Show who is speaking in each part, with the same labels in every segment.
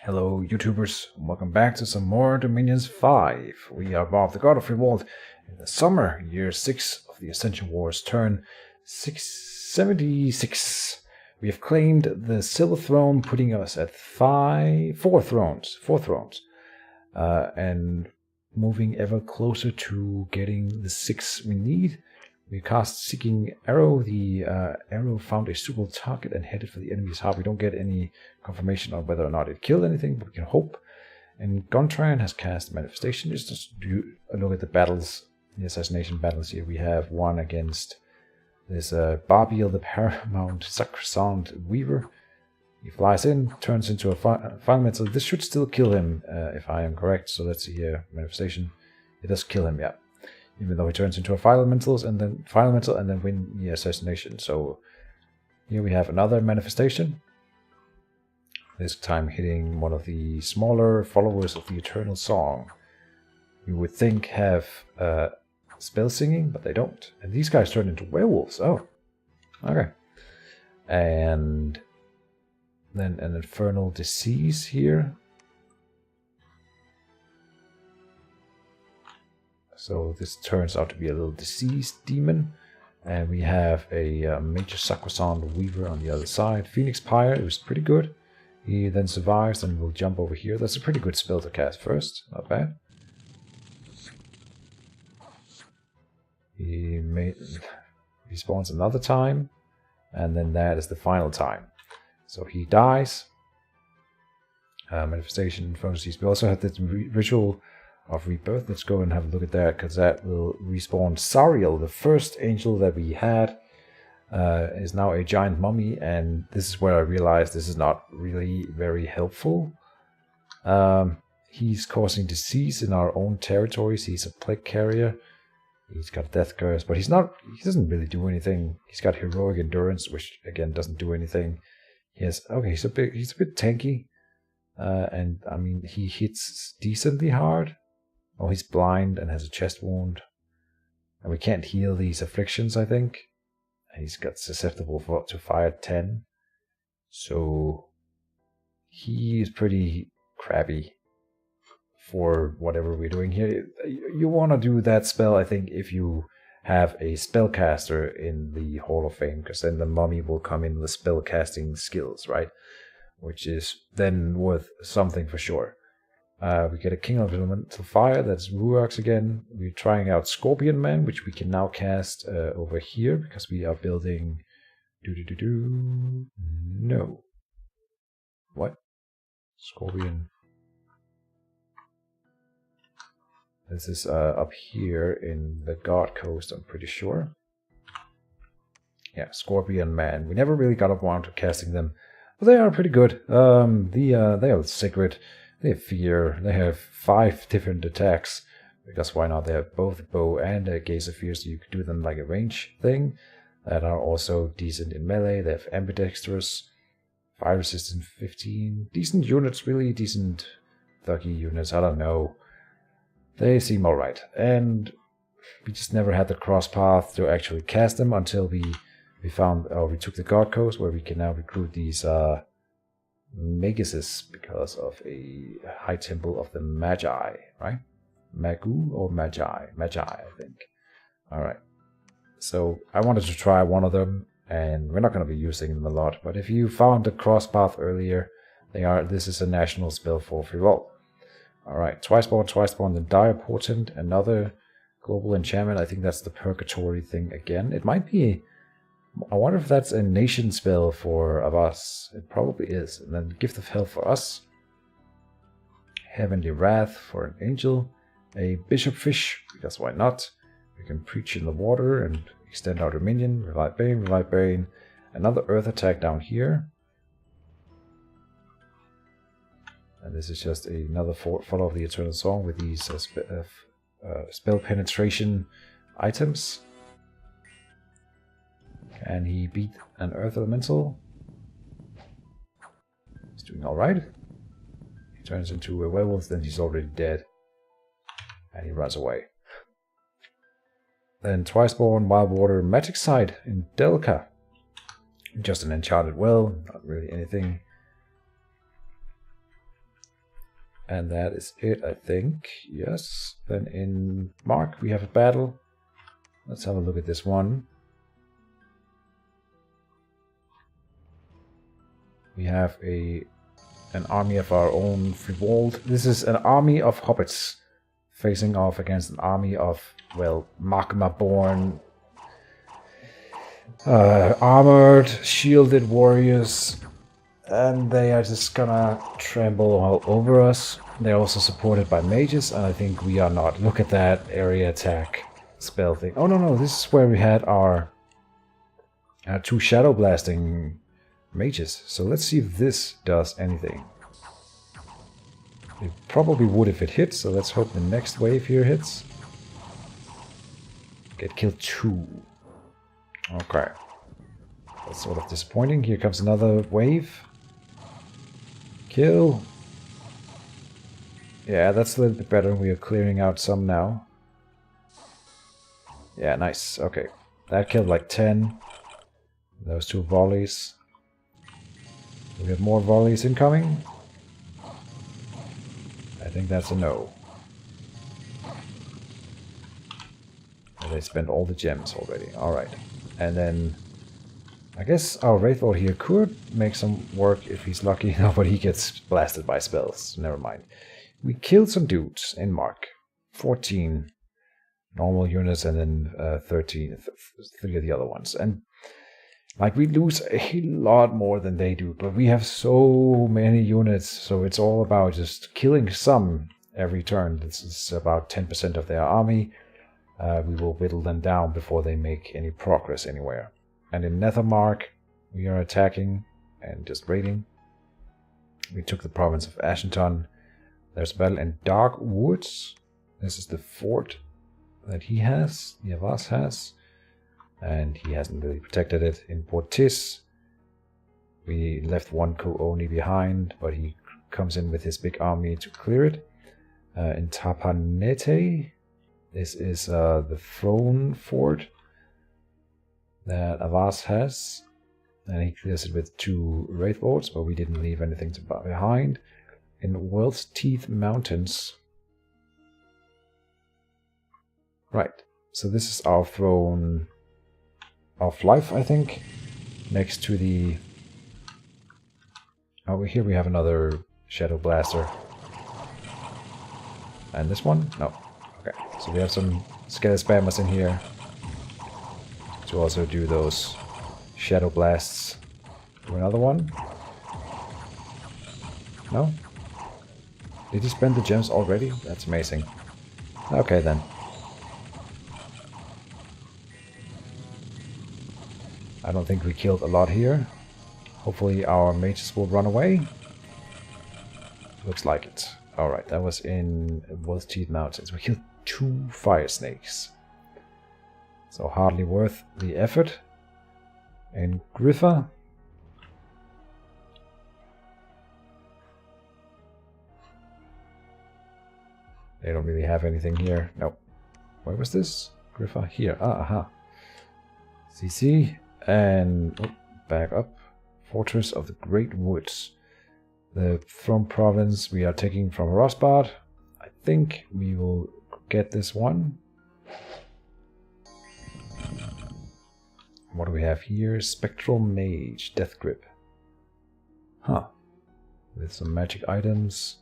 Speaker 1: Hello YouTubers, welcome back to some more Dominions 5. We are Bob, the God of Friwald, in the summer, year 6 of the Ascension Wars, turn 676. We have claimed the Silver Throne, putting us at four thrones, and moving ever closer to getting the 6 we need. We cast Seeking Arrow. The arrow found a suitable target and headed for the enemy's heart. We don't get any confirmation on whether or not it killed anything, but we can hope. And Gontran has cast Manifestation. Just do a look at the battles, the assassination battles here. We have one against this Barbiel, the Paramount Sacrosanct Weaver. He flies in, turns into a Final Metal. This should still kill him, if I am correct. So let's see here. Manifestation. It does kill him, yeah. Even though he turns into a final metal and then win the assassination. So here we have another manifestation. This time hitting one of the smaller followers of the Eternal Song. You would think have spell singing, but they don't. And these guys turn into werewolves. Oh, okay. And then an infernal disease here. So this turns out to be a little diseased demon. And we have a major Sacrosanct Weaver on the other side. Phoenix Pyre, it was pretty good. He then survives and will jump over here. That's a pretty good spell to cast first. Not bad. He spawns another time. And then that is the final time. So he dies. Manifestation, Infernal Disease. We also have this ritual of rebirth. Let's go and have a look at that, because that will respawn Sariel, the first angel that we had, is now a giant mummy, and this is where I realized this is not really very helpful. He's causing disease in our own territories. He's a plague carrier. He's got a death curse, but he doesn't really do anything. He's got heroic endurance, which again doesn't do anything. He's a bit tanky, and I mean he hits decently hard. Oh, he's blind and has a chest wound. And we can't heal these afflictions, I think. And he's got susceptible to fire 10. So he is pretty crappy for whatever we're doing here. You want to do that spell, I think, if you have a spellcaster in the Hall of Fame, because then the mummy will come in with spellcasting skills, right? Which is then worth something for sure. We get a King of Elemental Fire, that's Ruarks again. We're trying out Scorpion Man, which we can now cast over here, because we are building... No. What? Scorpion. This is up here in the God Coast, I'm pretty sure. Yeah, Scorpion Man. We never really got around to casting them, but they are pretty good. They are sacred. They have fear. They have 5 different attacks. Because why not? They have both a bow and a gaze of fear, so you could do them like a range thing. That are also decent in melee. They have ambidextrous, fire resistance 15. Decent units, really decent thuggy units. I don't know. They seem alright. And we just never had the cross path to actually cast them until we took the God Coast, where we can now recruit these Maguses because of a high temple of the Magi, right? Magu or Magi? Magi, I think. Alright. So I wanted to try one of them, and we're not going to be using them a lot, but if you found the cross path earlier, this is a national spell for Friwald. Alright, twice born, then Dire Portent, another global enchantment. I think that's the Purgatory thing again. It might be... I wonder if that's a nation spell for us. It probably is. And then Gift of Hell for us. Heavenly Wrath for an angel. A Bishop Fish, because why not? We can preach in the water and extend our dominion. Revive Bane. Another Earth attack down here. And this is just another follow of the Eternal Song with these spell penetration items. Can he beat an Earth Elemental? He's doing alright. He turns into a werewolf, then he's already dead. And he runs away. Then Twiceborn, Wild Water, Magic Side in Delca. Just an enchanted well, not really anything. And that is it, I think. Yes. Then in Mark, we have a battle. Let's have a look at this one. We have an army of our own Friwald. This is an army of hobbits facing off against an army of, well, magma-born, armored, shielded warriors. And they are just gonna trample all over us. They're also supported by mages, and I think we are not. Look at that area attack spell thing. Oh, no, this is where we had our 2 shadow blasting mages. So let's see if this does anything. It probably would if it hits, so let's hope the next wave here hits. Get killed 2. Okay. That's sort of disappointing. Here comes another wave. Kill. Yeah, that's a little bit better. We are clearing out some now. Yeah, nice. Okay. That killed like 10. Those 2 volleys. We have more volleys incoming. I think that's a no. And they spent all the gems already. Alright. And then I guess our Wraithlord here could make some work if he's lucky. No, but he gets blasted by spells. Never mind. We killed some dudes in Mark. 14 normal units and then 13, 3 of the other ones. And like we lose a lot more than they do, but we have so many units, so it's all about just killing some every turn. This is about 10% of their army. We will whittle them down before they make any progress anywhere. And in Nethermark, we are attacking and just raiding. We took the province of Ascension. There's a battle in Dark Woods. This is the fort that he has, the Avas has. And he hasn't really protected it. In Portis, we left one Ko-Oni behind, but he comes in with his big army to clear it. In Tapanete, this is the throne fort that Avas has, and he clears it with 2 Wraithlords, but we didn't leave anything behind. In World's Teeth Mountains. Right, so this is our throne of life, I think, next to the... Over here we have another Shadow Blaster. And this one? No. Okay, so we have some Skeleton Spammers in here to also do those Shadow Blasts. Do another one? No? Did he spend the gems already? That's amazing. Okay then. I don't think we killed a lot here. Hopefully our mages will run away. Looks like it. Alright, that was in Wolf's Teeth Mountains. We killed 2 fire snakes. So hardly worth the effort. And Griffa. They don't really have anything here. Nope. Where was this? Griffa here. Ah, aha. CC. And back up. Fortress of the Great Woods. The Throne Province we are taking from Rosbart. I think we will get this one. What do we have here? Spectral Mage, Death Grip. Huh. With some magic items.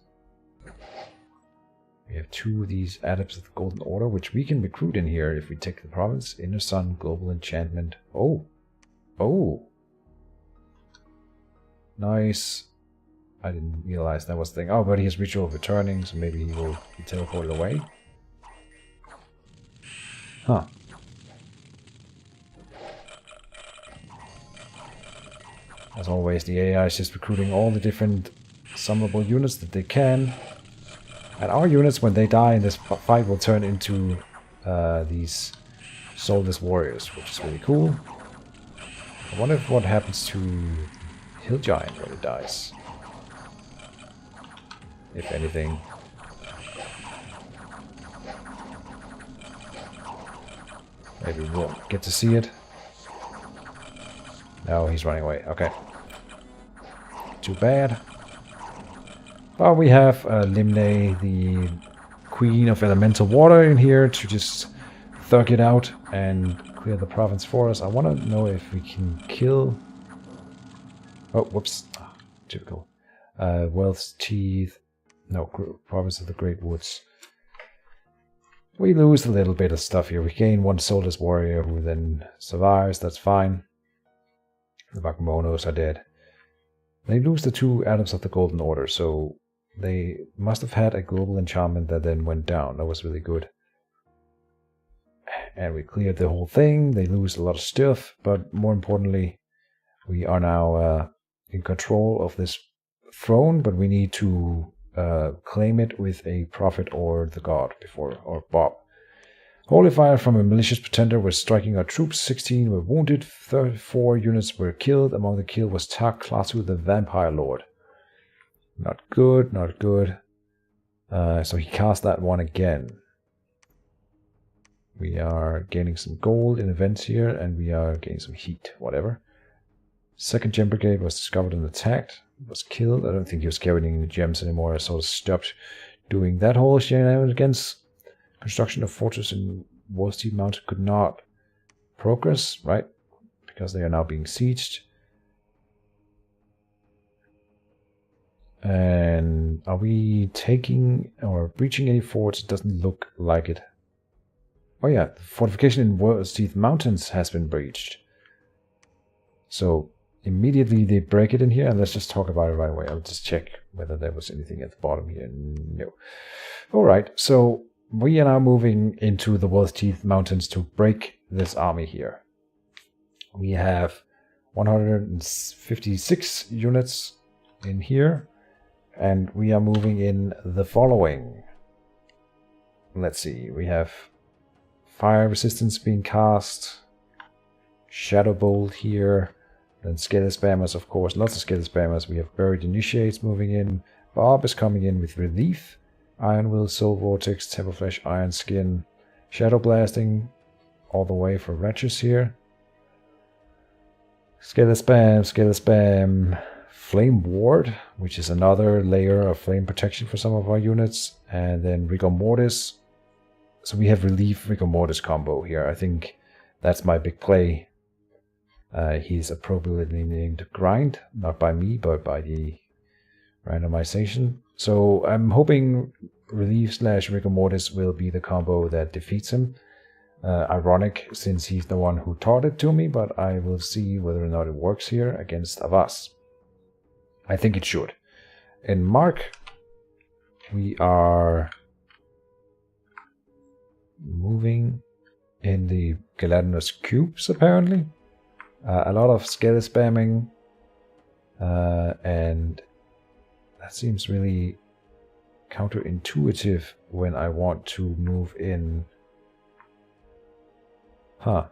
Speaker 1: We have 2 of these Adepts of the Golden Order, which we can recruit in here if we take the province. Inner Sun, Global Enchantment. Oh! Oh! Nice. I didn't realize that was the thing. Oh, but he has Ritual of Returning, so maybe he will be teleported away. Huh. As always, the AI is just recruiting all the different summonable units that they can. And our units, when they die in this fight, will turn into these soulless warriors, which is really cool. I wonder what happens to Hill Giant when it dies. If anything. Maybe we won't get to see it. No, he's running away. Okay. Too bad. But we have Limne, the Queen of Elemental Water, in here to just thug it out and clear the province for us. I want to know if we can kill... Oh, whoops. Oh, typical. Wealth's Teeth. No, Province of the Great Woods. We lose a little bit of stuff here. We gain one soulless warrior who then survives. That's fine. The Bakumonos are dead. They lose the 2 atoms of the Golden Order, so they must have had a global enchantment that then went down. That was really good. And we cleared the whole thing. They lose a lot of stuff, but more importantly, we are now in control of this throne, but we need to claim it with a prophet or the god before, or Bob. Holy fire from a malicious pretender was striking our troops. 16 were wounded, 34 units were killed. Among the killed was Tak Klaatu, the vampire lord. Not good, not good. So he cast that one again. We are gaining some gold in events here, and we are gaining some heat, whatever. Second Gem Brigade was discovered and attacked. Was killed. I don't think he was carrying the gems anymore. I sort of stopped doing that whole shenanigans. Construction of fortress in Wolsteed Mountain could not progress, right? Because they are now being sieged. And are we taking or breaching any forts? It doesn't look like it. Oh yeah, the fortification in Wolsteed Mountains has been breached. So immediately they break it in here, and let's just talk about it right away. I'll just check whether there was anything at the bottom here. No. Alright, so we are now moving into the Wolsteed Mountains to break this army here. We have 156 units in here, and we are moving in the following. Let's see, we have fire resistance being cast, Shadow Bolt here, then Scaly Spammers, of course, lots of Scaly Spammers. We have Buried Initiates moving in. Bob is coming in with Relief. Iron Will, Soul Vortex, Temple Flesh, Iron Skin. Shadow Blasting all the way for Wretches here. Scaly Spam, Scaly Spam. Flame Ward, which is another layer of flame protection for some of our units. And then Rigor Mortis. So we have Relief Rigor Mortis combo here. I think that's my big play. He's appropriately named Grind, not by me, but by the randomization. So I'm hoping Relief / Rigor Mortis will be the combo that defeats him. Ironic, since he's the one who taught it to me, but I will see whether or not it works here against Avas. I think it should. In Mark, we are moving in the gelatinous cubes, apparently. A lot of Scaly Spamming, and that seems really counterintuitive when I want to move in. Huh.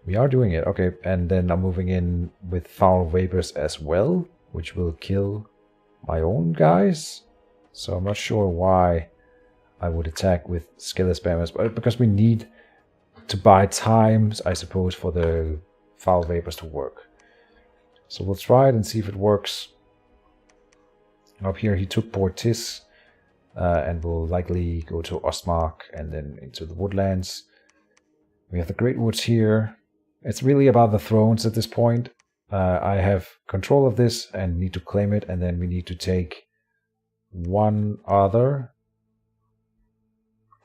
Speaker 1: We are doing it, okay, and then I'm moving in with Foul Vapors as well, which will kill my own guys. So I'm not sure why I would attack with Scaly Spammers, but because we need to buy time, I suppose, for the Foul Vapors to work. So we'll try it and see if it works. Up here he took Portis, and will likely go to Ostmark and then into the woodlands. We have the Great Woods here. It's really about the thrones at this point. I have control of this and need to claim it, and then we need to take one other.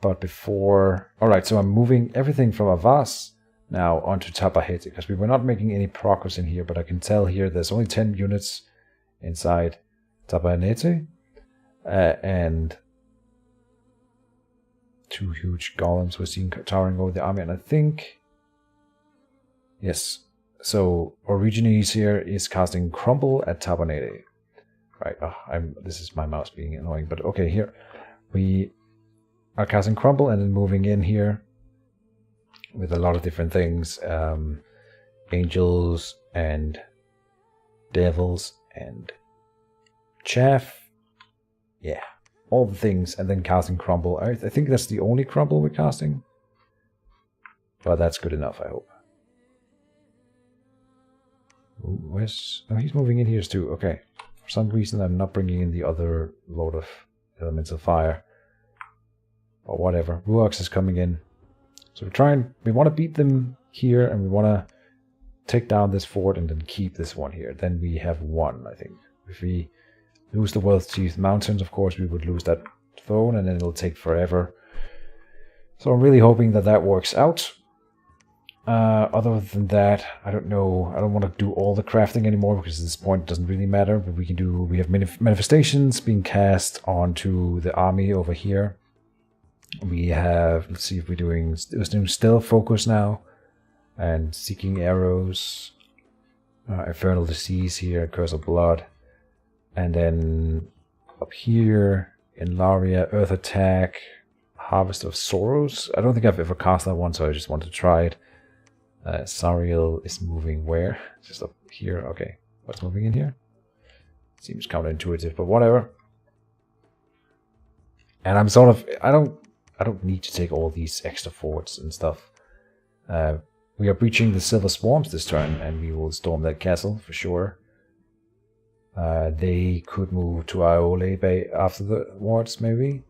Speaker 1: But before... Alright, so I'm moving everything from Avas now onto Tapahete, because we were not making any progress in here, but I can tell here there's only 10 units inside Tapahete, and 2 huge golems we're seeing towering over the army, and I think... Yes, so Origines here is casting Crumble at Tapahete. Right, this is my mouse being annoying, but okay, here we are casting Crumble and then moving in here with a lot of different things. Angels and devils and chaff. Yeah, all the things, and then casting Crumble. I think that's the only Crumble we're casting. But that's good enough, I hope. Ooh, where's... Oh, he's moving in here too. Okay. For some reason I'm not bringing in the other load of elements of fire. Or whatever. Ruox is coming in. So we want to beat them here, and we want to take down this fort and then keep this one here. Then we have one, I think. If we lose the World's Teeth Mountains, of course, we would lose that throne, and then it'll take forever. So I'm really hoping that that works out. Other than that, I don't know. I don't want to do all the crafting anymore, because at this point it doesn't really matter. But we have manifestations being cast onto the army over here. We have, let's see if we're doing stealth focus now, and seeking arrows, infernal disease here, curse of blood, and then up here in Laria, earth attack, harvest of sorrows. I don't think I've ever cast that one, so I just wanted to try it. Sariel is moving where? Just up here. Okay, what's moving in here? Seems counterintuitive, but whatever. And I'm sort of, I don't need to take all these extra forts and stuff. We are breaching the Silver Swarms this turn, and we will storm that castle for sure. They could move to Iole Bay after the wards, maybe,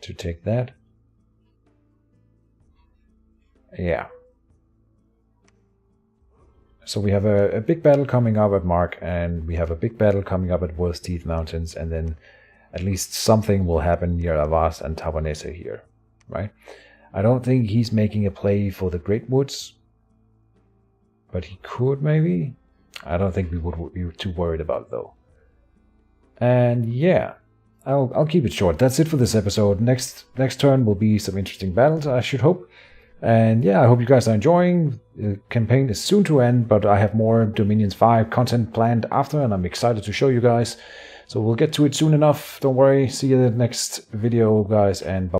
Speaker 1: to take that. Yeah. So we have a big battle coming up at Mark, and we have a big battle coming up at World's Teeth Mountains, and then at least something will happen near Avast and Tabanese here, right? I don't think he's making a play for the Great Woods, but he could maybe. I don't think we would be too worried about it though. And yeah, I'll keep it short. That's it for this episode. Next turn will be some interesting battles, I should hope. And yeah, I hope you guys are enjoying. The campaign is soon to end, but I have more Dominions 5 content planned after, and I'm excited to show you guys. So we'll get to it soon enough. Don't worry. See you in the next video, guys, and bye.